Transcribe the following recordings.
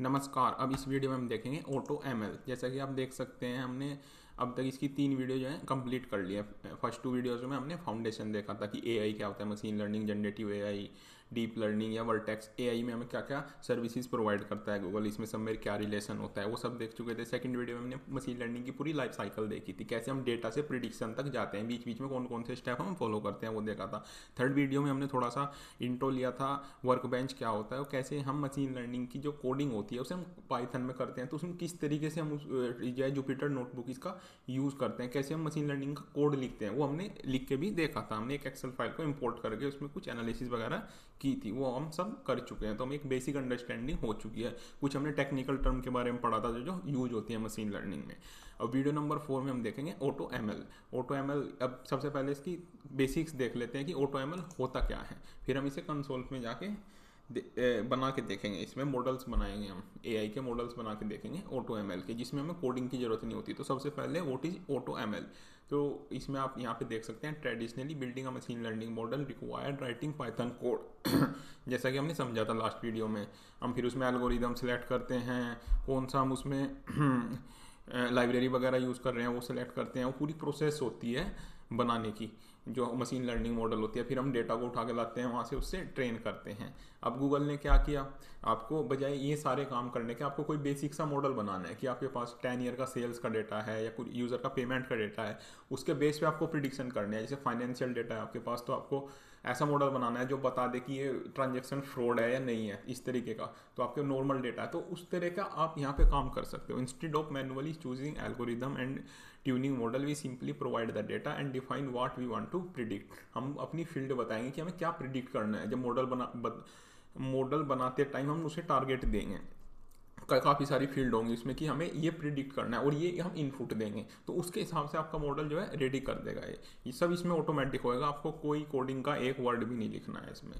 नमस्कार। अब इस वीडियो में हम देखेंगे ऑटो एमएल। जैसा कि आप देख सकते हैं, हमने अब तक इसकी 3 वीडियो जो है कंप्लीट कर लिया। फर्स्ट 2 वीडियोज़ में हमने फाउंडेशन देखा था कि एआई क्या होता है, machine learning, generative AI, deep learning या वर्टेक्स एआई में हमें क्या क्या सर्विसेज प्रोवाइड करता है गूगल, इसमें सब में क्या रिलेशन होता है वो सब देख चुके थे। सेकंड वीडियो में हमने मशीन लर्निंग की पूरी लाइफ साइकिल देखी थी, कैसे हम डेटा से प्रिडिक्शन तक जाते हैं, बीच बीच में कौन कौन से स्टेप हम फॉलो करते हैं वो देखा था। थर्ड वीडियो में हमने थोड़ा सा इंट्रो लिया था, वर्क बेंच क्या होता है और कैसे हम मशीन लर्निंग की जो कोडिंग होती है उसे हम पाइथन में करते हैं, तो उसमें किस तरीके से हम जुपिटर नोटबुक इसका यूज़ करते हैं, कैसे हम मशीन लर्निंग का कोड लिखते हैं वो हमने लिख के भी देखा था। हमने एक एक्सेल फाइल को इंपोर्ट करके उसमें कुछ एनालिसिस वगैरह की थी, वो हम सब कर चुके हैं। तो हमें एक बेसिक अंडरस्टैंडिंग हो चुकी है। कुछ हमने टेक्निकल टर्म के बारे में पढ़ा था जो यूज होती है मशीन लर्निंग में। अब वीडियो नंबर 4 में हम देखेंगे ऑटो एमएल। ऑटो एमएल, अब सबसे पहले इसकी बेसिक्स देख लेते हैं कि ऑटो एमएल होता क्या है, फिर हम इसे कंसोल में जाके बना के देखेंगे। इसमें मॉडल्स बनाएंगे, हम एआई के मॉडल्स बना के देखेंगे ऑटो एमएल के, जिसमें हमें कोडिंग की जरूरत नहीं होती। तो सबसे पहले व्हाट इज ऑटो एमएल। तो इसमें आप यहाँ पे देख सकते हैं, ट्रेडिशनली बिल्डिंग अ machine learning model required writing Python code. जैसा कि हमने समझा था लास्ट वीडियो में। हम फिर उसमें एल्गोरिदम सेलेक्ट करते हैं, कौन सा हम उसमें लाइब्रेरी वगैरह यूज़ कर रहे हैं वो सिलेक्ट करते हैं। वो पूरी प्रोसेस होती है बनाने की, जो मशीन लर्निंग मॉडल होती है। फिर हम डेटा को उठा के लाते हैं वहाँ से, उससे ट्रेन करते हैं। अब गूगल ने क्या किया, आपको बजाय ये सारे काम करने के आपको कोई बेसिक सा मॉडल बनाना है कि आपके पास 10 ईयर का सेल्स का डेटा है या कोई यूज़र का पेमेंट का डेटा है, उसके बेस पे आपको प्रिडिक्शन करना है। जैसे फाइनेंशियल डेटा है आपके पास, तो आपको ऐसा मॉडल बनाना है जो बता दे कि ये ट्रांजेक्शन फ्रॉड है या नहीं है, इस तरीके का। तो आपके नॉर्मल डेटा है, तो उस तरह का आप यहाँ पे काम कर सकते हो। Instead of manually choosing algorithm and tuning model, we simply provide the data and define what we want to predict. हम अपनी फील्ड बताएंगे कि हमें क्या प्रिडिक्ट करना है। जब मॉडल बनाते टाइम हम उसे टारगेट देंगे, काफ़ी सारी फील्ड होंगी इसमें कि हमें ये प्रिडिक्ट करना है और ये हम इनपुट देंगे, तो उसके हिसाब से आपका मॉडल जो है रेडी कर देगा। ये सब इसमें ऑटोमेटिक होएगा, आपको कोई कोडिंग का एक वर्ड भी नहीं लिखना है इसमें।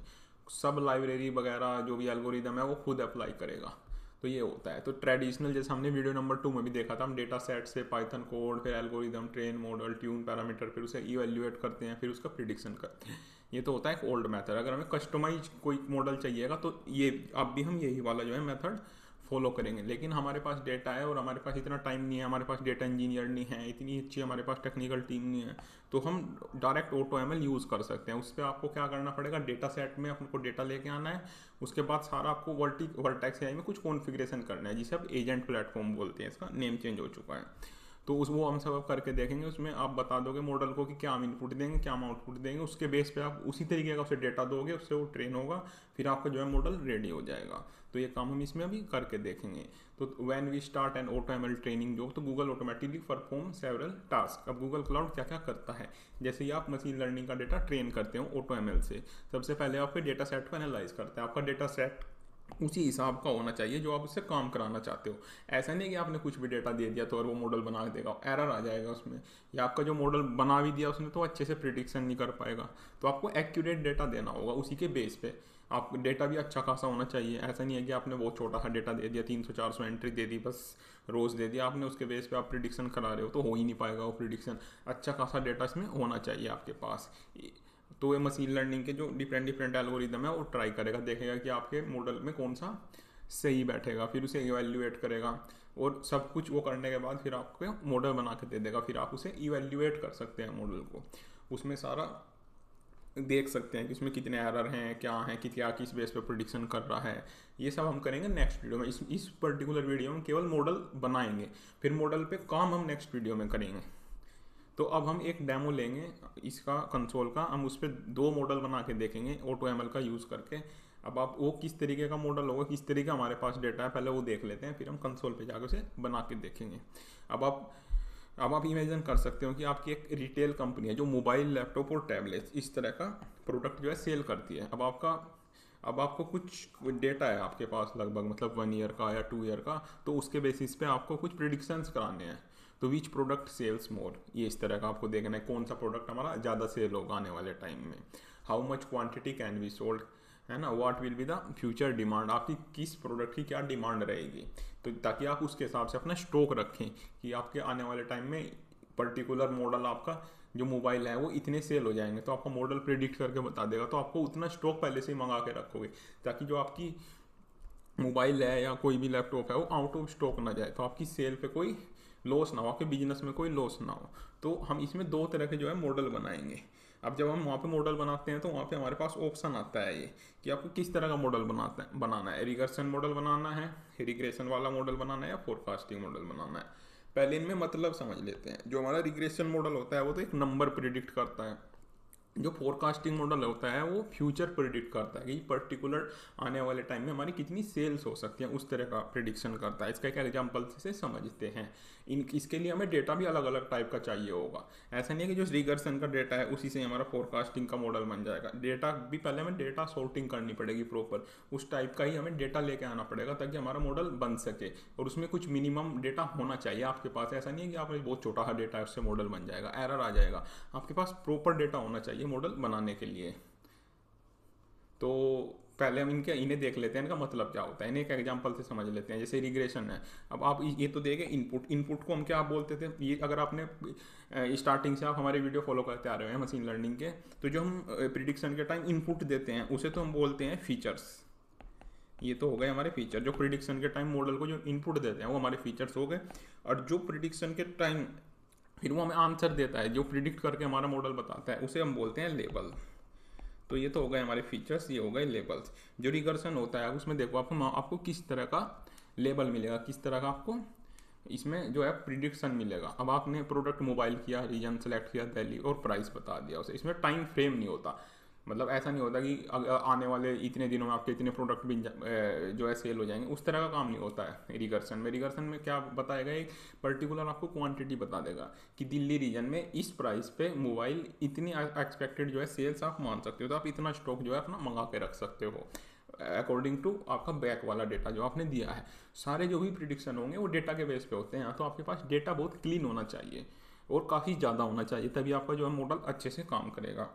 सब लाइब्रेरी वगैरह जो भी एल्गोरिदम है वो खुद अप्लाई करेगा। तो ये होता है। तो ट्रेडिशनल, जैसे हमने वीडियो नंबर 2 में भी देखा था, हम डेटा सेट से पाइथन कोड, फिर algorithm, train model, tune parameter, फिर उसे इवेल्युएट करते हैं, फिर उसका प्रिडिक्शन करते हैं। ये तो होता है एक ओल्ड मेथड। अगर हमें कस्टमाइज कोई मॉडल चाहिएगा तो ये अब भी हम यही वाला जो है मेथड फॉलो करेंगे। लेकिन हमारे पास डेटा है और हमारे पास इतना टाइम नहीं है, हमारे पास डेटा इंजीनियर नहीं है, इतनी अच्छी हमारे पास टेक्निकल टीम नहीं है, तो हम डायरेक्ट ऑटो एमएल यूज़ कर सकते हैं। उस पर आपको क्या करना पड़ेगा, डेटा सेट में आपको डेटा लेके आना है, उसके बाद सारा आपको वर्टेक्स एआई में कुछ कॉन्फ़िगरेशन करना है, जिसे आप एजेंट प्लेटफॉर्म बोलते हैं। इसका नेम चेंज हो चुका है। तो उस वो हम सब करके देखेंगे। उसमें आप बता दोगे मॉडल को कि क्या हम इनपुट देंगे, क्या हम आउटपुट देंगे, उसके बेस पे आप उसी तरीके का उसे डेटा दोगे, उससे वो ट्रेन होगा, फिर आपका जो है मॉडल रेडी हो जाएगा। तो ये काम हम इसमें अभी करके देखेंगे। तो when we start an auto ML training job, तो Google automatically perform several task. अब गूगल क्लाउड क्या क्या करता है, जैसे ही आप मशीन लर्निंग का डेटा ट्रेन करते हो ऑटो एमएल से, सबसे पहले आपके डेटा सेट को एनालाइज करते हैं। आपका डेटा सेट उसी हिसाब का होना चाहिए जो आप उससे काम कराना चाहते हो। ऐसा नहीं कि आपने कुछ भी डेटा दे दिया तो और वो मॉडल बना के देगा, एरर आ जाएगा उसमें, या आपका जो मॉडल बना भी दिया उसने तो अच्छे से प्रिडिक्शन नहीं कर पाएगा। तो आपको एक्यूरेट डेटा देना होगा, उसी के बेस पे आप डेटा भी अच्छा खासा होना चाहिए। ऐसा नहीं है कि आपने बहुत छोटा सा डेटा दे दिया, 300-400 एंट्री दे दी, बस रोज़ दे दिया आपने, उसके बेस पे आप प्रिडिक्शन करा रहे हो तो हो ही नहीं पाएगा वो प्रिडिक्शन। अच्छा खासा डेटा इसमें होना चाहिए आपके पास। तो ये मशीन लर्निंग के जो डिफरेंट डिफरेंट एल्गोरिदम है वो ट्राई करेगा, देखेगा कि आपके मॉडल में कौन सा सही बैठेगा, फिर उसे इवेल्युएट करेगा, और सब कुछ वो करने के बाद फिर आपको मॉडल बना के दे देगा। फिर आप उसे इवेल्युएट कर सकते हैं मॉडल को, उसमें सारा देख सकते हैं कि उसमें कितने एरर हैं, क्या हैं, कि क्या किस बेस पे प्रिडिक्शन कर रहा है। ये सब हम करेंगे नेक्स्ट वीडियो में। इस पर्टिकुलर वीडियो में केवल मॉडल बनाएंगे, फिर मॉडल पे काम हम नेक्स्ट वीडियो में करेंगे। तो अब हम एक डेमो लेंगे इसका कंसोल का, हम उस पर 2 मॉडल बना के देखेंगे ऑटो एमएल का यूज़ करके। अब आप वो किस तरीके का मॉडल होगा, किस तरीके का हमारे पास डेटा है, पहले वो देख लेते हैं, फिर हम कंसोल पे जाकर उसे बना के देखेंगे। अब आप इमेजिन कर सकते हो कि आपकी एक रिटेल कंपनी है जो मोबाइल, लैपटॉप और टैबलेट्स इस तरह का प्रोडक्ट जो है सेल करती है। अब आपको कुछ डेटा है आपके पास, लगभग मतलब 1 ईयर का या 2 ईयर का, तो उसके बेसिस पे आपको कुछ प्रिडिक्शंस कराने हैं। तो विच प्रोडक्ट सेल्स मोर, ये इस तरह का आपको देखना है, कौन सा प्रोडक्ट हमारा ज़्यादा सेल होगा आने वाले टाइम में। How much quantity can be sold, है ना, what will be the future demand, आपकी किस प्रोडक्ट की क्या डिमांड रहेगी। तो ताकि आप उसके हिसाब से अपना स्टॉक रखें कि आपके आने वाले टाइम में पर्टिकुलर मॉडल आपका जो मोबाइल है वो इतने सेल हो जाएंगे, तो आपका मॉडल प्रिडिक्ट करके बता देगा। तो आपको उतना स्टॉक पहले से ही मंगा के रखोगे, ताकि जो आपकी मोबाइल है या कोई भी लैपटॉप है वो आउट ऑफ स्टॉक ना जाए, तो आपकी सेल पे कोई लॉस ना हो, आपके बिजनेस में कोई लॉस ना हो। तो हम इसमें दो तरह के जो है मॉडल बनाएंगे। अब जब हम वहाँ पे मॉडल बनाते हैं तो वहाँ पे हमारे पास ऑप्शन आता है ये कि आपको किस तरह का मॉडल बनाना है, रिगर्सन मॉडल बनाना है, रिग्रेशन वाला मॉडल बनाना है, या फोरकास्टिंग मॉडल बनाना है। पहले इनमें मतलब समझ लेते हैं। जो हमारा रिग्रेशन मॉडल होता है वो तो एक नंबर प्रिडिक्ट करता है। जो फोरकास्टिंग मॉडल होता है वो फ्यूचर प्रिडिक्ट करता है कि पर्टिकुलर आने वाले टाइम में हमारी कितनी सेल्स हो सकती हैं, उस तरह का प्रिडिक्शन करता है। इसका एक एग्जांपल से समझते हैं। इसके लिए हमें डेटा भी अलग अलग टाइप का चाहिए होगा। ऐसा नहीं है कि जो रिगर्सन का डेटा है उसी से हमारा फोरकास्टिंग का मॉडल बन जाएगा। डेटा भी पहले हमें डेटा सॉर्टिंग करनी पड़ेगी प्रॉपर, उस टाइप का ही हमें डेटा लेके आना पड़ेगा ताकि हमारा मॉडल बन सके। और उसमें कुछ मिनिमम डेटा होना चाहिए आपके पास। ऐसा नहीं है कि आपने बहुत छोटा सा डेटा है उससे मॉडल बन जाएगा, एरर आ जाएगा। आपके पास प्रॉपर डेटा होना चाहिए मॉडल बनाने के लिए। तो पहले हम इन्हें देख लेते हैं, इनका मतलब क्या होता है, इन्हें एक एग्जांपल से समझ लेते हैं। जैसे रिग्रेशन है, अब आप ये तो देखें इनपुट को हम क्या बोलते थे। ये अगर आपने स्टार्टिंग से आप हमारे वीडियो फॉलो करते आ रहे हैं मशीन लर्निंग के, तो जो हम प्रिडिक्शन के टाइम इनपुट देते हैं उसे तो हम बोलते हैं फीचर्स। ये तो हो गए हमारे फीचर। जो प्रिडिक्शन के टाइम मॉडल को जो इनपुट देते हैं वो हमारे फीचर्स हो गए। और जो प्रिडिक्शन के टाइम फिर वो हमें आंसर देता है, जो प्रिडिक्ट करके हमारा मॉडल बताता है, उसे हम बोलते हैं लेबल। तो ये तो हो गए हमारे फीचर्स, ये हो गए लेबल्स। जो रिकर्सन होता है उसमें देखो आपको किस तरह का लेबल मिलेगा, किस तरह का आपको इसमें जो है प्रिडिक्शन मिलेगा। अब आपने प्रोडक्ट मोबाइल किया, रीजन सेलेक्ट किया दिल्ली और प्राइस बता दिया उसे। इसमें टाइम फ्रेम नहीं होता, मतलब ऐसा नहीं होता कि आने वाले इतने दिनों में आपके इतने प्रोडक्ट भी जो है सेल हो जाएंगे। उस तरह का काम नहीं होता है रिकर्सन में। रिकर्सन में क्या बताएगा, एक पर्टिकुलर आपको क्वांटिटी बता देगा कि दिल्ली रीजन में इस प्राइस पे मोबाइल इतनी एक्सपेक्टेड जो है सेल्स आप मान सकते हो, तो आप इतना स्टॉक जो है अपना मंगा के रख सकते हो अकॉर्डिंग टू आपका बैक वाला डेटा जो आपने दिया है। सारे जो भी प्रिडिक्शन होंगे वो डेटा के बेस पे होते हैं। तो आपके पास डेटा बहुत क्लीन होना चाहिए और काफ़ी ज़्यादा होना चाहिए, तभी आपका जो है मॉडल अच्छे से काम करेगा।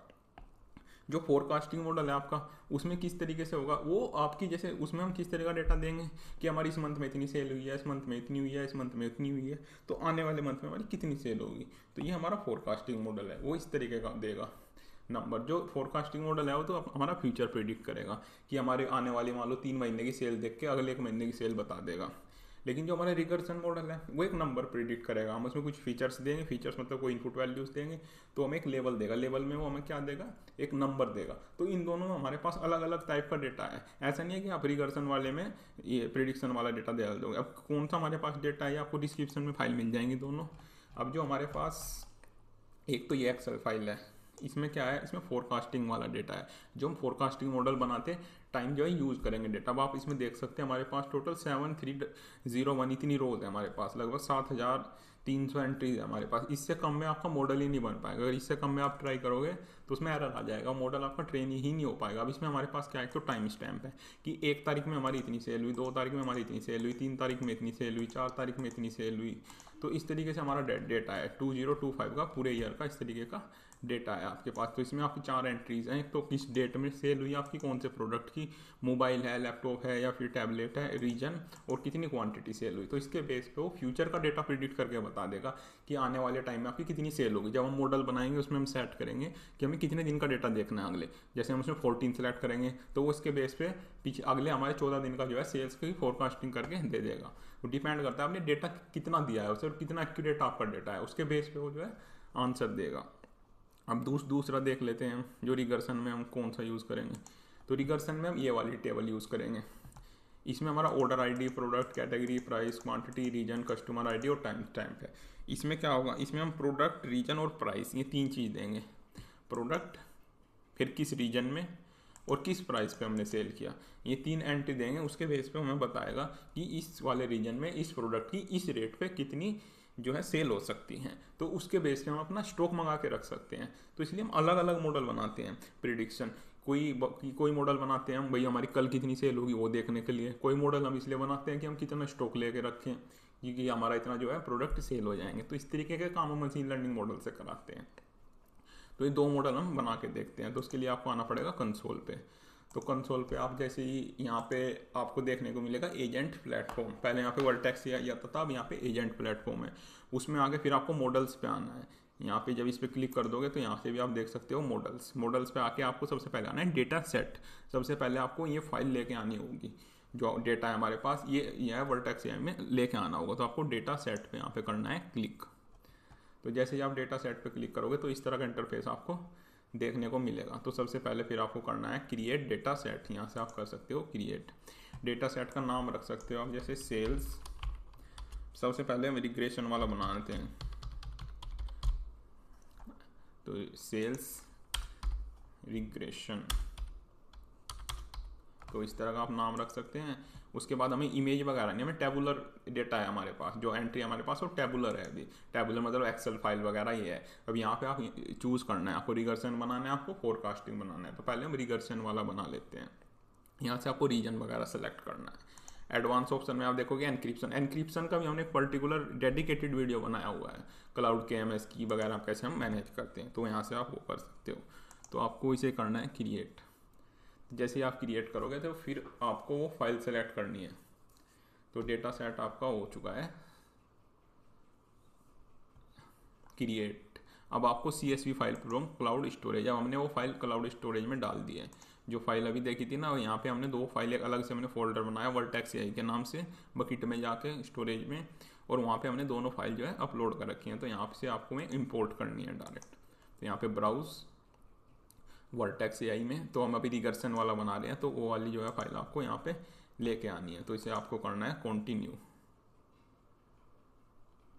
जो फोरकास्टिंग मॉडल है आपका, उसमें किस तरीके से होगा वो आपकी, जैसे उसमें हम किस तरह का डेटा देंगे कि हमारी इस मंथ में इतनी सेल हुई है, इस मंथ में इतनी हुई है, इस मंथ में इतनी हुई है, तो आने वाले मंथ में हमारी कितनी सेल होगी। तो ये हमारा फोरकास्टिंग मॉडल है, वो इस तरीके का देगा नंबर। जो फोरकास्टिंग मॉडल है वो तो हमारा फ्यूचर प्रिडिक्ट करेगा कि हमारे आने वाली मान लो 3 महीने की सेल देख के अगले 1 महीने की सेल बता देगा। लेकिन जो हमारा रिकर्सन मॉडल है वो एक नंबर प्रिडिक्ट करेगा। हम उसमें कुछ फीचर्स देंगे, फीचर्स मतलब कोई इनपुट वैल्यूज देंगे, तो हमें एक लेवल देगा, लेवल में वो हमें क्या देगा, एक नंबर देगा। तो इन दोनों में हमारे पास अलग अलग टाइप का डेटा है। ऐसा नहीं है कि आप रिकर्सन वाले में ये प्रिडिक्शन वाला डेटा दे दोगे। अब कौन सा हमारे पास डेटा है आपको डिस्क्रिप्शन में फाइल मिल जाएंगी दोनों। अब जो हमारे पास एक तो ये एक्सेल फाइल है, इसमें क्या है, इसमें फोरकास्टिंग वाला डेटा है। जो हम फोरकास्टिंग मॉडल बनाते टाइम जो है यूज़ करेंगे डेटा। अब आप इसमें देख सकते हैं हमारे पास टोटल 7301 इतनी रोज है हमारे पास, लगभग 7300 एंट्रीज है हमारे पास। इससे कम में आपका मॉडल ही नहीं बन पाएगा। अगर इससे कम में आप ट्राई करोगे तो उसमें एरर आ जाएगा, मॉडल आपका ट्रेन ही नहीं हो पाएगा। अब इसमें हमारे पास क्या है, तो टाइम स्टैम्प है कि 1 तारीख में हमारी इतनी सेल हुई, 2 तारीख में हमारी इतनी सेल हुई, 3 तारीख में इतनी सेल हुई, 4 तारीख में इतनी सेल हुई। तो इस तरीके से हमारा डेटा है 2025 का, पूरे ईयर का इस तरीके का डेटा है आपके पास। तो इसमें आपकी 4 एंट्रीज हैं। तो किस डेट में सेल हुई आपकी, कौन से प्रोडक्ट की, मोबाइल है, लैपटॉप है या फिर टैबलेट है, रीजन, और कितनी क्वांटिटी सेल हुई। तो इसके बेस पे वो फ्यूचर का डेटा प्रिडिक्ट करके बता देगा कि आने वाले टाइम में आपकी कितनी सेल होगी। जब हम मॉडल बनाएंगे उसमें हम सेट करेंगे कि हमें कितने दिन का डेटा देखना है अगले। जैसे हम उसमें 14 सेलेक्ट करेंगे तो वो उसके बेस पे पीछे अगले हमारे 14 दिन का जो है सेल्स की फोरकास्टिंग करके दे देगा। वो डिपेंड करता है आपने डेटा कितना दिया है उसे और कितना एक्यूरेट आपका डेटा है, उसके बेस पे वो जो है आंसर देगा। अब दूसरा देख लेते हैं जो रिकर्सन में हम कौन सा यूज़ करेंगे। तो रिकर्सन में हम ये वाली टेबल यूज़ करेंगे। इसमें हमारा order ID, product category, price, quantity, region, customer ID और टाइम स्टैम्प है। इसमें क्या होगा, इसमें हम प्रोडक्ट, रीजन और प्राइस, ये 3 चीज़ देंगे। प्रोडक्ट, फिर किस रीजन में और किस प्राइस पे हमने सेल किया, ये 3 एंट्री देंगे। उसके बेस पे हमें बताएगा कि इस वाले रीजन में इस प्रोडक्ट की इस रेट पे कितनी जो है सेल हो सकती हैं। तो उसके बेस पे हम अपना स्टॉक मंगा के रख सकते हैं। तो इसलिए हम अलग अलग मॉडल बनाते हैं प्रिडिक्शन। कोई मॉडल बनाते हैं हम भाई हमारी कल कितनी सेल होगी वो देखने के लिए। कोई मॉडल हम इसलिए बनाते हैं कि हम कितना स्टॉक लेके रखें क्योंकि हमारा इतना जो है प्रोडक्ट सेल हो जाएंगे। तो इस तरीके के काम हम मशीन लर्निंग मॉडल से कराते हैं। तो ये 2 मॉडल हम बना के देखते हैं। तो उसके लिए आपको आना पड़ेगा कंसोल पे। तो कंसोल पे आप जैसे ही यहाँ पे आपको देखने को मिलेगा एजेंट प्लेटफॉर्म। पहले यहाँ पे वर्टेक्स आता था, अब यहाँ पे एजेंट प्लेटफॉर्म है। उसमें आगे फिर आपको मॉडल्स पे आना है। यहाँ पे जब इस पर क्लिक कर दोगे तो यहाँ से भी आप देख सकते हो मॉडल्स पे आके आपको सबसे पहले आना है डेटा सेट। सबसे पहले आपको ये फाइल लेके आनी होगी। जो डेटा है हमारे पास ये है वर्टेक्स एआई में लेके आना होगा। तो आपको डेटा सेट पे यहाँ पे करना है क्लिक। तो जैसे ही आप डेटा सेट पे क्लिक करोगे तो इस तरह का इंटरफेस आपको देखने को मिलेगा। तो सबसे पहले फिर आपको करना है क्रिएट डेटा सेट। यहाँ से आप कर सकते हो क्रिएट डेटा सेट का नाम रख सकते हो आप, जैसे सेल्स। सबसे पहले हम रिग्रेशन वाला बना लेते हैं, तो सेल्स रिग्रेशन, तो इस तरह का आप नाम रख सकते हैं। उसके बाद हमें इमेज वगैरह नहीं, हमें टेबुलर डेटा है हमारे पास, जो एंट्री हमारे पास वो टेबुलर है। अभी टेबुलर मतलब एक्सेल फाइल वगैरह ये है। अब यहाँ पे आप चूज़ करना है, आपको रिगर्सन बनाना है, आपको फोरकास्टिंग बनाना है। तो पहले हम रिगर्सन वाला बना लेते हैं। यहाँ से आपको रीजन वगैरह सेलेक्ट करना है। एडवांस ऑप्शन में आप देखोगे एनक्रिप्शन। एनक्रिप्शन का भी हमने एक पर्टिकुलर डेडिकेटेड वीडियो बनाया हुआ है, क्लाउड के एमएस की वगैरह कैसे हम मैनेज करते हैं, तो यहाँ से आप वो कर सकते हो। तो आपको इसे करना है क्रिएट। जैसे ही आप क्रिएट करोगे तो फिर आपको वो फाइल सेलेक्ट करनी है। तो डेटा सेट आपका हो चुका है क्रिएट। अब आपको CSV file from cloud storage, अब हमने वो फाइल क्लाउड स्टोरेज में डाल दी है। जो फाइल अभी देखी थी ना, यहाँ पे हमने 2 फाइल एक अलग से हमने फोल्डर बनाया वर्टेक्स एआई के नाम से, बकेट में जाके स्टोरेज में, और वहाँ पे हमने दोनों फाइल जो है अपलोड कर रखी हैं। तो यहाँ से आपको में इंपोर्ट करनी है डायरेक्ट। तो यहाँ पे ब्राउज वर्टेक्स एआई में, तो हम अभी रिगर्सन वाला बना रहे हैं, तो वो वाली जो है फाइल आपको यहाँ पे लेके आनी है। तो इसे आपको करना है कंटिन्यू।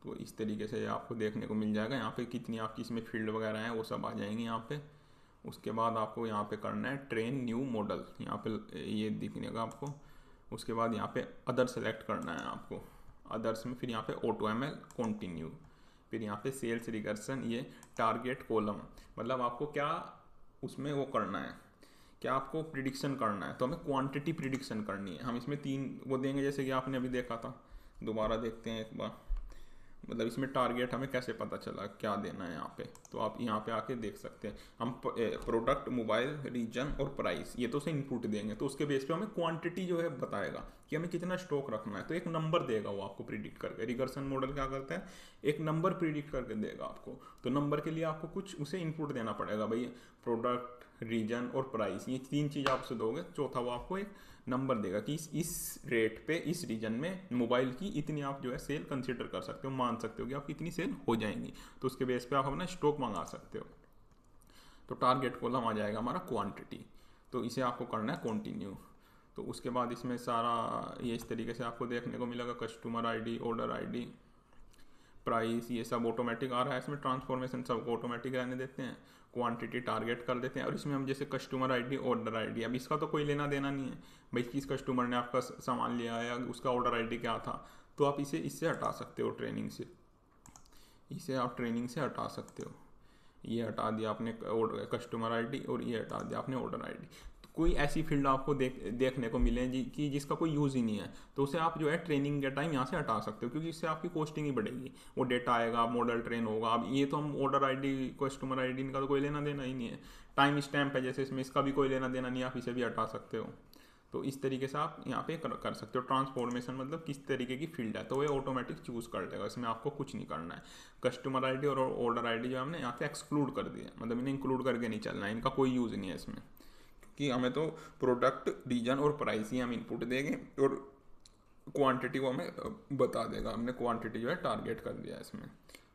तो इस तरीके से आपको देखने को मिल जाएगा। यहाँ पे कितनी आपकी इसमें फील्ड वगैरह हैं वो सब आ जाएंगे यहाँ पे। उसके बाद आपको यहाँ पे करना है ट्रेन न्यू मॉडल, यहाँ पे ये दिखने का आपको। उसके बाद यहाँ पे अदर सेलेक्ट करना है आपको, अदर्स में फिर यहाँ पे AutoML कंटिन्यू, फिर यहाँ पे सेल्स रिगर्सन, ये टारगेट कॉलम, मतलब आपको क्या उसमें वो करना है, क्या आपको प्रिडिक्शन करना है। तो हमें क्वांटिटी प्रिडिक्शन करनी है। हम इसमें 3 वो देंगे, जैसे कि आपने अभी देखा था। दोबारा देखते हैं एक बार, मतलब इसमें टारगेट हमें कैसे पता चला क्या देना है यहाँ पे। तो आप यहाँ पे आके देख सकते हैं। हम प्रोडक्ट, मोबाइल, रीजन और प्राइस, ये तो उसे इनपुट देंगे। तो उसके बेस पे हमें क्वांटिटी जो है बताएगा कि हमें कितना स्टॉक रखना है। तो एक नंबर देगा वो आपको प्रिडिक्ट करके। रिगर्सन मॉडल क्या करता है, एक नंबर प्रिडिक्ट करके देगा आपको। तो नंबर के लिए आपको कुछ उसे इनपुट देना पड़ेगा, भाई प्रोडक्ट, रीजन और प्राइस, ये 3 चीज़ आप उसे दोगे। चौथा वो आपको एक नंबर देगा कि इस रेट पे इस रीजन में मोबाइल की इतनी आप जो है सेल कंसीडर कर सकते हो, मान सकते हो कि आपकी इतनी सेल हो जाएंगी। तो उसके बेस पे आप अपना स्टॉक मंगा सकते हो। तो टारगेट कॉलम आ जाएगा हमारा क्वांटिटी। तो इसे आपको करना है कंटिन्यू। तो उसके बाद इसमें सारा ये इस तरीके से आपको देखने को मिलेगा। Customer ID, order ID, price, ये सब ऑटोमेटिक आ रहा है। इसमें ट्रांसफॉर्मेशन सबको ऑटोमेटिक रहने देते हैं, क्वांटिटी टारगेट कर देते हैं। और इसमें हम जैसे कस्टमर आईडी, ऑर्डर आईडी, अब इसका तो कोई लेना देना नहीं है भाई, किस कस्टमर ने आपका सामान लिया है, उसका ऑर्डर आईडी क्या था। तो आप इसे इससे हटा सकते हो ट्रेनिंग से, इसे आप ट्रेनिंग से हटा सकते हो। ये हटा दिया आपने कस्टमर आईडी और ये हटा दिया आपने ऑर्डर आईडी। तो कोई ऐसी फील्ड आपको देखने को मिले कि जिसका कोई यूज़ ही नहीं है, तो उसे आप जो है ट्रेनिंग के टाइम यहाँ से हटा सकते हो, क्योंकि इससे आपकी कॉस्टिंग ही बढ़ेगी। वो डेटा आएगा, मॉडल ट्रेन होगा। अब ये तो हम ऑर्डर आईडी, कस्टमर आईडी, इनका तो कोई लेना देना ही नहीं है। टाइम स्टैम्प है जैसे, इसमें इसका भी कोई लेना देना नहीं, आप इसे भी हटा सकते हो। तो इस तरीके से आप यहाँ पे कर सकते हो। ट्रांसफॉर्मेशन मतलब किस तरीके की फील्ड है, तो ये ऑटोमेटिक चूज़ कर देगा, इसमें आपको कुछ नहीं करना है। कस्टमर आईडी और ऑर्डर आईडी जो हमने यहाँ पे एक्सक्लूड कर दिया, मतलब इन्हें इंक्लूड करके नहीं चलना है, इनका कोई यूज़ नहीं है इसमें, क्योंकि हमें तो प्रोडक्ट, रीजन और प्राइस ही हम इनपुट देंगे और क्वांटिटी को हमें बता देगा। हमने क्वांटिटी जो है टारगेट कर दिया इसमें।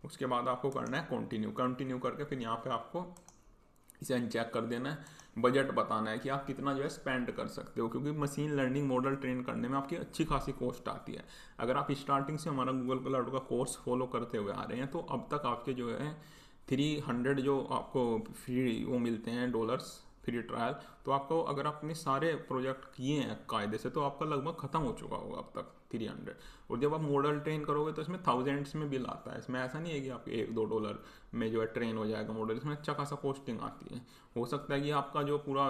उसके बाद आपको करना है कंटिन्यू। कंटिन्यू करके फिर यहाँ पे आपको इसे अनचेक कर देना है। बजट बताना है कि आप कितना जो है स्पेंड कर सकते हो, क्योंकि मशीन लर्निंग मॉडल ट्रेन करने में आपकी अच्छी खासी कॉस्ट आती है। अगर आप स्टार्टिंग से हमारा गूगल क्लाउड का कोर्स फॉलो करते हुए आ रहे हैं, तो अब तक आपके जो है 300 जो आपको फ्री वो मिलते हैं डॉलर्स फ्री ट्रायल। तो आपको अगर आपने सारे प्रोजेक्ट किए हैं कायदे से, तो आपका लगभग ख़त्म हो चुका होगा अब तक 300। और जब आप मॉडल ट्रेन करोगे तो इसमें थाउजेंड्स में बिल आता है। इसमें ऐसा नहीं है कि आपके $1-2 में जो है ट्रेन हो जाएगा मॉडल। इसमें अच्छा खासा कॉस्टिंग आती है। हो सकता है कि आपका जो पूरा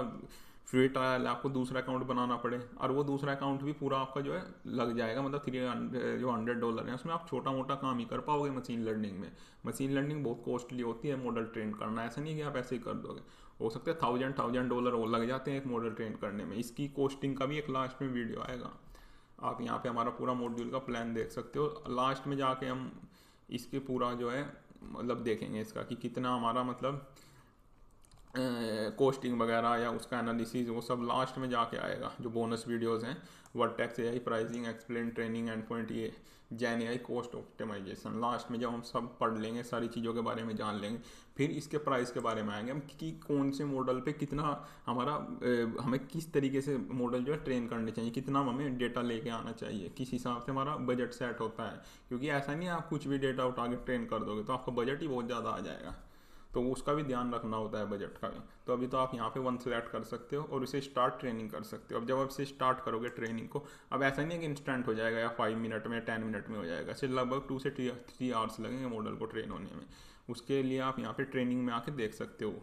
फ्री ट्रायल है आपको दूसरा अकाउंट बनाना पड़े, और वो दूसरा अकाउंट भी पूरा आपका जो है लग जाएगा, मतलब 300 जो $100 है उसमें आप छोटा मोटा काम ही कर पाओगे। मशीन लर्निंग में मशीन लर्निंग बहुत कॉस्टली होती है मॉडल ट्रेन करना, ऐसा नहीं कि आप ऐसे ही कर दोगे। हो सकता है $1000 वो लग जाते हैं एक मॉडल ट्रेन करने में। इसकी कॉस्टिंग का भी एक लास्ट में वीडियो आएगा। आप यहाँ पे हमारा पूरा मॉड्यूल का प्लान देख सकते हो। लास्ट में जाके हम इसके पूरा जो है मतलब देखेंगे इसका कि कितना हमारा मतलब कोस्टिंग वगैरह या उसका एनालिसिस वो सब लास्ट में जाके आएगा। जो बोनस वीडियोस हैं Vertex AI pricing explain training end point, ये gen AI cost optimisation, last में जब हम सब पढ़ लेंगे सारी चीज़ों के बारे में जान लेंगे फिर इसके प्राइस के बारे में आएंगे हम कि कौन से मॉडल पे कितना हमारा हमें किस तरीके से मॉडल जो है ट्रेन करने चाहिए, कितना हमें डेटा लेके आना चाहिए, किस हिसाब से हमारा बजट सेट होता है। क्योंकि ऐसा नहीं है आप कुछ भी डेटा उठा के ट्रेन कर दोगे तो आपका बजट ही बहुत ज़्यादा आ जाएगा, तो उसका भी ध्यान रखना होता है बजट का भी। तो अभी तो आप यहाँ पे 1 सेलेक्ट कर सकते हो और इसे स्टार्ट ट्रेनिंग कर सकते हो। अब जब आप इसे स्टार्ट करोगे ट्रेनिंग को, अब ऐसा नहीं है कि इंस्टेंट हो जाएगा या 5 मिनट में 10 मिनट में हो जाएगा, सिर्फ लगभग 2 से 3 आवर्स लगेंगे मॉडल को ट्रेन होने में। उसके लिए आप यहाँ पे ट्रेनिंग में आके देख सकते हो,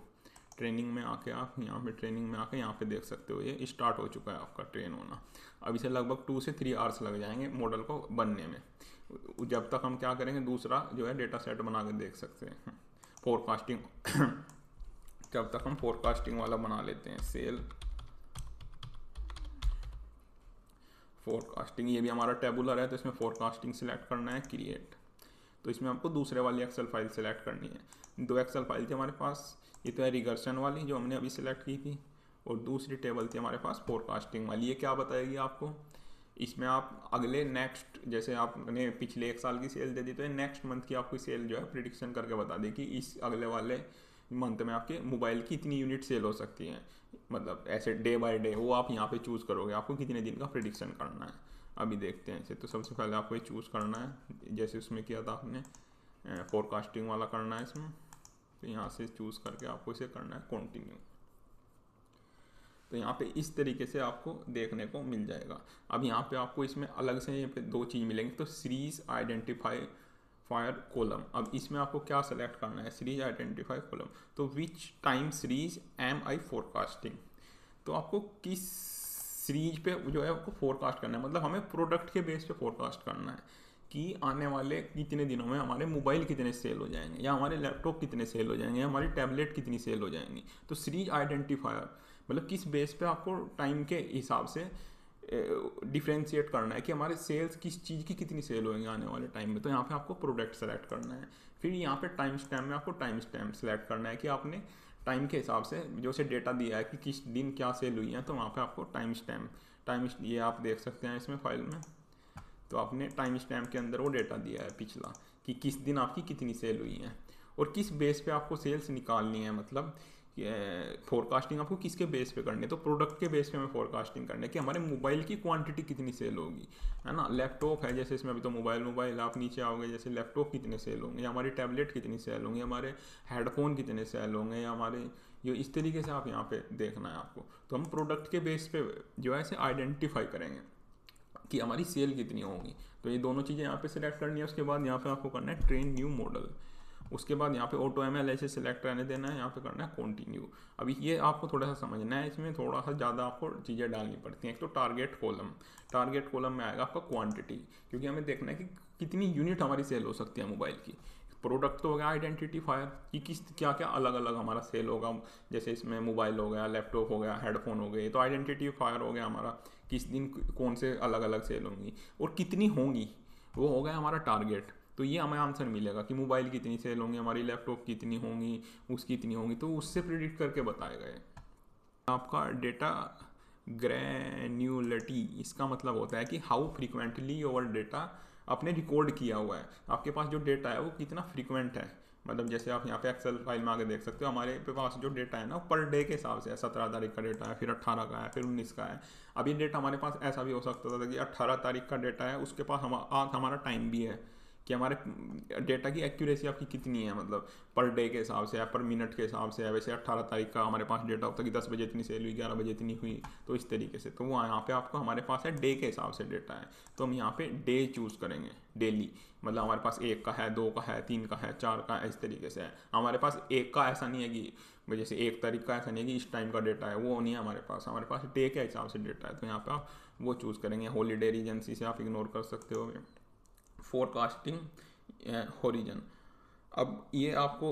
ट्रेनिंग में आके आप यहाँ पे ट्रेनिंग में आके यहाँ पे देख सकते हो ये स्टार्ट हो चुका है आपका ट्रेन होना। अब इसे लगभग 2 से 3 आवर्स लग जाएंगे मॉडल को बनने में। जब तक हम क्या करेंगे दूसरा जो है डेटा सेट बना के देख सकते हैं फोरकास्टिंग जब तक हम फोरकास्टिंग वाला बना लेते हैं सेल फोरकास्टिंग। ये भी हमारा टेबुलर है तो इसमें फोरकास्टिंग सिलेक्ट करना है, क्रिएट। तो इसमें आपको दूसरे वाली एक्सेल फाइल सिलेक्ट करनी है। 2 एक्सेल फाइल थी हमारे पास, ये तो है रिगर्शन वाली जो हमने अभी सिलेक्ट की थी, और दूसरी टेबल थी हमारे पास फोरकास्टिंग वाली। ये क्या बताएगी आपको, इसमें आप अगले नेक्स्ट, जैसे आपने पिछले 1 साल की सेल दे दी तो ये नेक्स्ट मंथ की आपकी सेल जो है प्रिडिक्शन करके बता दी कि इस अगले वाले मंथ में आपके मोबाइल की इतनी यूनिट सेल हो सकती है, मतलब ऐसे डे बाय डे वो आप यहाँ पे चूज़ करोगे आपको कितने दिन का प्रिडिक्शन करना है। अभी देखते हैं इसे। तो सबसे पहले आपको ये चूज़ करना है, जैसे उसमें किया था आपने फोरकास्टिंग वाला करना है इसमें। तो यहाँ से चूज़ करके आपको इसे करना है कंटिन्यू। तो यहाँ पे इस तरीके से आपको देखने को मिल जाएगा। अब यहाँ पे आपको इसमें अलग से यहाँ पे 2 चीज़ मिलेंगी। तो सीरीज आइडेंटिफाई फायर कॉलम, अब इसमें आपको क्या सेलेक्ट करना है, सीरीज आइडेंटिफाई कॉलम। तो which time series M I forecasting, तो आपको किस सीरीज पे जो है आपको फोरकास्ट करना है, मतलब हमें प्रोडक्ट के बेस पे फोरकास्ट करना है कि आने वाले कितने दिनों में हमारे मोबाइल कितने सेल हो जाएंगे, या हमारे लैपटॉप कितने सेल हो जाएंगे, या हमारी टैबलेट कितनी सेल हो जाएंगी। तो सीरीज आइडेंटिफायर मतलब किस बेस पे आपको टाइम के हिसाब से डिफ्रेंशिएट करना है कि हमारे सेल्स किस चीज़ की कितनी सेल होंगी आने वाले टाइम में। तो यहाँ पे आपको प्रोडक्ट सेलेक्ट करना है। फिर यहाँ पे टाइम स्टैम्प में आपको टाइम स्टैम्प सेलेक्ट करना है कि आपने टाइम के हिसाब से जो से डेटा दिया है कि किस दिन क्या सेल हुई है, तो वहाँ पे आपको टाइम स्टैम्प ये आप देख सकते हैं इसमें फाइल में। तो आपने टाइम स्टैम्प के अंदर वो डेटा दिया है पिछला कि किस दिन आपकी कितनी सेल हुई है और किस बेस पे आपको सेल्स निकालनी है, मतलब फोरकास्टिंग आपको किसके बेस पे करनी है। तो प्रोडक्ट के बेस पे हमें फोरकास्टिंग करनी है कि हमारे मोबाइल की क्वांटिटी कितनी सेल होगी, है ना। लैपटॉप है जैसे इसमें अभी तो मोबाइल आप नीचे आओगे, जैसे लैपटॉप कितने सेल होंगे, या हमारी टैबलेट कितनी सेल होंगी, हमारे हेडफोन कितने सेल होंगे, या हमारे ये इस तरीके से आप यहाँ पे देखना है आपको। तो हम प्रोडक्ट के बेस पे जो है इसे आइडेंटिफाई करेंगे कि हमारी सेल कितनी होगी। तो ये दोनों चीज़ें यहाँ पे सिलेक्ट करनी है। उसके बाद यहाँ पे आपको करना है ट्रेन न्यू मॉडल। उसके बाद यहाँ पे ऑटो एमएल ऐसे सिलेक्ट रहने देना है, यहाँ पे करना है कंटिन्यू। अभी ये आपको थोड़ा सा समझना है, इसमें थोड़ा सा ज़्यादा आपको चीज़ें डालनी पड़ती हैं। एक तो टारगेट कॉलम में आएगा आपका क्वांटिटी, क्योंकि हमें देखना है कि कितनी यूनिट हमारी सेल हो सकती है मोबाइल की। प्रोडक्ट तो हो गया आइडेंटिफायर कि किस क्या क्या अलग अलग हमारा सेल होगा, जैसे इसमें मोबाइल हो गया, लैपटॉप हो गया, हेडफोन हो गए। तो आइडेंटिफायर हो गया हमारा किस दिन कौन से अलग अलग सेल होंगी और कितनी होंगी, वो हो गया हमारा टारगेट। तो ये हमें आंसर मिलेगा कि मोबाइल कितनी सेल होंगी, हमारी लैपटॉप कितनी होंगी, उसकी कितनी होंगी। तो उससे प्रिडिक्ट करके बताएगा ये। आपका डेटा ग्रैन्युलरिटी, इसका मतलब होता है कि हाउ फ्रीक्वेंटली योर डेटा आपने रिकॉर्ड किया हुआ है, आपके पास जो डेटा है वो कितना फ्रीक्वेंट है। मतलब जैसे आप यहाँ पे एक्सेल फाइल में आगे देख सकते हो, हमारे पास जो डेटा है ना पर डे के हिसाब से है। 17 तारीख का डेटा है, फिर 18 का है, फिर 19 का है। अब ये डेटा हमारे पास ऐसा भी हो सकता था कि 18 तारीख का डेटा है, उसके पास आज हमारा टाइम भी है कि हमारे डेटा की एक्यूरेसी आपकी कितनी है, मतलब पर डे के हिसाब से या पर मिनट के हिसाब से है। वैसे 18 तारीख का हमारे पास डेटा होता है कि 10 बजे इतनी सेल हुई, 11 बजे इतनी हुई, तो इस तरीके से। तो वो यहाँ पे आपको हमारे पास है डे के हिसाब से डेटा है, तो हम यहाँ पे डे चूज़ करेंगे, डेली। मतलब हमारे पास 1 का है, 2 का है, 3 का है, 4 का है, इस तरीके से है। हमारे पास 1 का ऐसा नहीं है कि जैसे 1 तारीख का ऐसा नहीं है कि इस टाइम का डेटा है, वो नहीं है हमारे पास डे के हिसाब से डेटा है। तो यहाँ पे आप वो चूज़ करेंगे। हॉलीडे रीजेंसी से आप इग्नोर कर सकते हो। फोरकास्टिंग होरिजन, अब ये आपको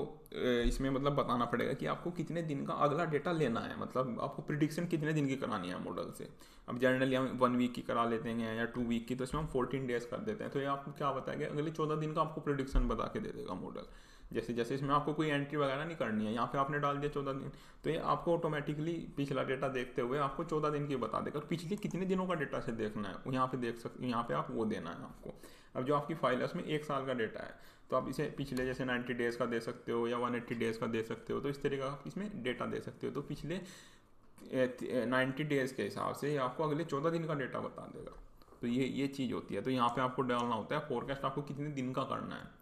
इसमें मतलब बताना पड़ेगा कि आपको कितने दिन का अगला डेटा लेना है, मतलब आपको प्रिडिक्शन कितने दिन की करानी है मॉडल से। अब जनरली हम 1 वीक की करा लेते हैं या 2 वीक की, तो इसमें हम 14 डेज कर देते हैं। तो ये आपको क्या बताएगा, अगले 14 दिन का आपको प्रिडिक्शन बता के दे देगा मॉडल। जैसे जैसे इसमें आपको कोई एंट्री वगैरह नहीं करनी है, यहाँ पे आपने डाल दिया 14 दिन, तो ये आपको ऑटोमेटिकली पिछला डेटा देखते हुए आपको 14 दिन की बता देगा। और पिछले कितने दिनों का डेटा से देखना है वो यहाँ पे देख सकते, यहाँ पे आप वो देना है आपको। अब जो आपकी फाइल है उसमें 1 साल का डेटा है, तो आप इसे पिछले जैसे 90 डेज का दे सकते हो या 180 डेज का दे सकते हो, तो इस तरीके का आप इसमें डेटा दे सकते हो। तो पिछले 90 डेज के हिसाब से ये आपको अगले 14 दिन का डेटा बता देगा। तो ये चीज़ होती है। तो यहाँ पे आपको डालना होता है फोरकास्ट आपको कितने दिन का करना है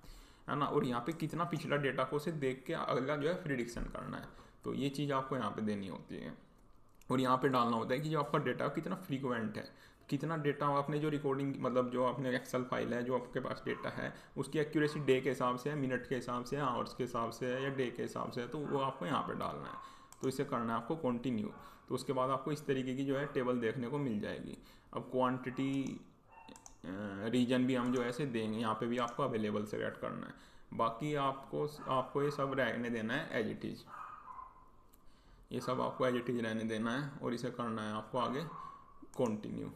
ना, और यहाँ पे कितना पिछला डेटा को उसे देख के अगला जो है प्रिडिक्शन करना है। तो ये चीज़ आपको यहाँ पे देनी होती है। और यहाँ पे डालना होता है कि जो आपका डेटा कितना फ्रीक्वेंट है, कितना डेटा आपने जो रिकॉर्डिंग मतलब जो आपने एक्सेल फाइल है जो आपके पास डेटा है उसकी एक्यूरेसी डे के हिसाब से है, मिनट के हिसाब से है, आवर्स के हिसाब से है या डे के हिसाब से है, तो वो आपको यहाँ पे डालना है। तो इसे करना है आपको कंटिन्यू। तो उसके बाद आपको इस तरीके की जो है टेबल देखने को मिल जाएगी। अब क्वांटिटी रीजन भी हम जो ऐसे देंगे, यहाँ पे भी आपको अवेलेबल सेलेक्ट करना है। बाकी आपको ये सब रहने देना है एज इट इज़, ये सब आपको एज इट इज़ रहने देना है और इसे करना है आपको आगे कंटिन्यू।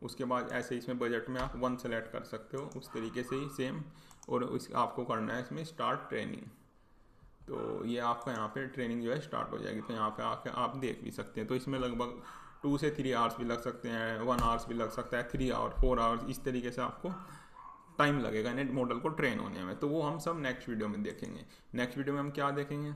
उसके बाद ऐसे इसमें बजट में आप 1 सेलेक्ट कर सकते हो, उस तरीके से ही सेम। और इस आपको करना है इसमें स्टार्ट ट्रेनिंग। तो ये आपका यहाँ पे ट्रेनिंग जो है स्टार्ट हो जाएगी। तो यहाँ पे आके आप देख भी सकते हैं। तो इसमें लगभग 2 से 3 आवर्स भी लग सकते हैं, 1 आवर्स भी लग सकता है, 3 आवर 4 आवर्स, इस तरीके से आपको टाइम लगेगा नेट मॉडल को ट्रेन होने में। तो वो हम सब नेक्स्ट वीडियो में देखेंगे। नेक्स्ट वीडियो में हम क्या देखेंगे,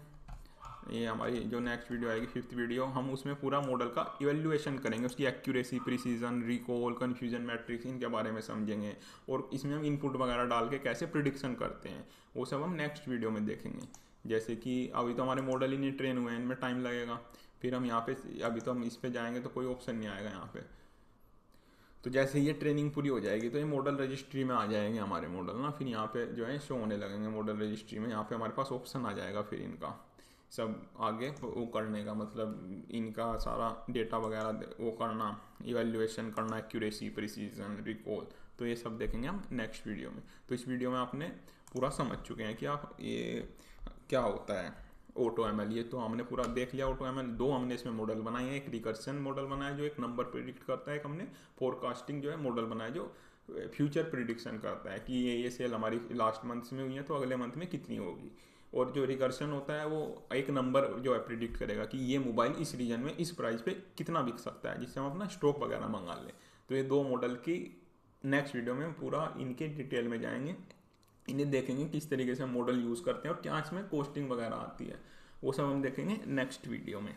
ये हमारी जो नेक्स्ट वीडियो आएगी 5th वीडियो, हम उसमें पूरा मॉडल का इवैल्यूएशन करेंगे, उसकी accuracy, precision, recall, confusion matrix, इनके बारे में समझेंगे। और इसमें हम इनपुट वगैरह डाल के कैसे प्रिडिक्शन करते हैं वो सब हम नेक्स्ट वीडियो में देखेंगे। जैसे कि अभी तो हमारे मॉडल ही नहीं ट्रेन हुए हैं, इनमें टाइम लगेगा। फिर हम यहाँ पे अभी तो हम इस पर जाएंगे तो कोई ऑप्शन नहीं आएगा यहाँ पे। तो जैसे ये ट्रेनिंग पूरी हो जाएगी तो ये मॉडल रजिस्ट्री में आ जाएंगे हमारे मॉडल ना, फिर यहाँ पे जो है शो होने लगेंगे मॉडल रजिस्ट्री में। यहाँ पे हमारे पास ऑप्शन आ जाएगा फिर इनका सब आगे वो करने का, मतलब इनका सारा डेटा वगैरह वो करना, इवैल्यूएशन करना, एक्यूरेसी, प्रिसीजन, रिकॉल। तो ये सब देखेंगे हम नेक्स्ट वीडियो में। तो इस वीडियो में आपने पूरा समझ चुके हैं कि आप ये क्या होता है ऑटो एम एल। ये तो हमने पूरा देख लिया ऑटो एम एल। 2 हमने इसमें मॉडल बनाए हैं, एक रिकर्शन मॉडल बनाया जो एक नंबर प्रिडिक्ट करता है, एक हमने फोरकास्टिंग जो है मॉडल बनाया जो फ्यूचर प्रिडिक्शन करता है कि ये सेल हमारी लास्ट मंथ में हुई है तो अगले मंथ में कितनी होगी। और जो रिकर्शन होता है वो एक नंबर जो है प्रिडिक्ट करेगा कि ये मोबाइल इस रीजन में इस प्राइस पे कितना बिक सकता है, जिससे हम अपना स्टॉक वगैरह मंगा लें। तो ये 2 मॉडल की नेक्स्ट वीडियो में पूरा इनके डिटेल में जाएंगे, इन्हें देखेंगे किस तरीके से हम मॉडल यूज़ करते हैं और क्या इसमें कॉस्टिंग वगैरह आती है, वो सब हम देखेंगे नेक्स्ट वीडियो में।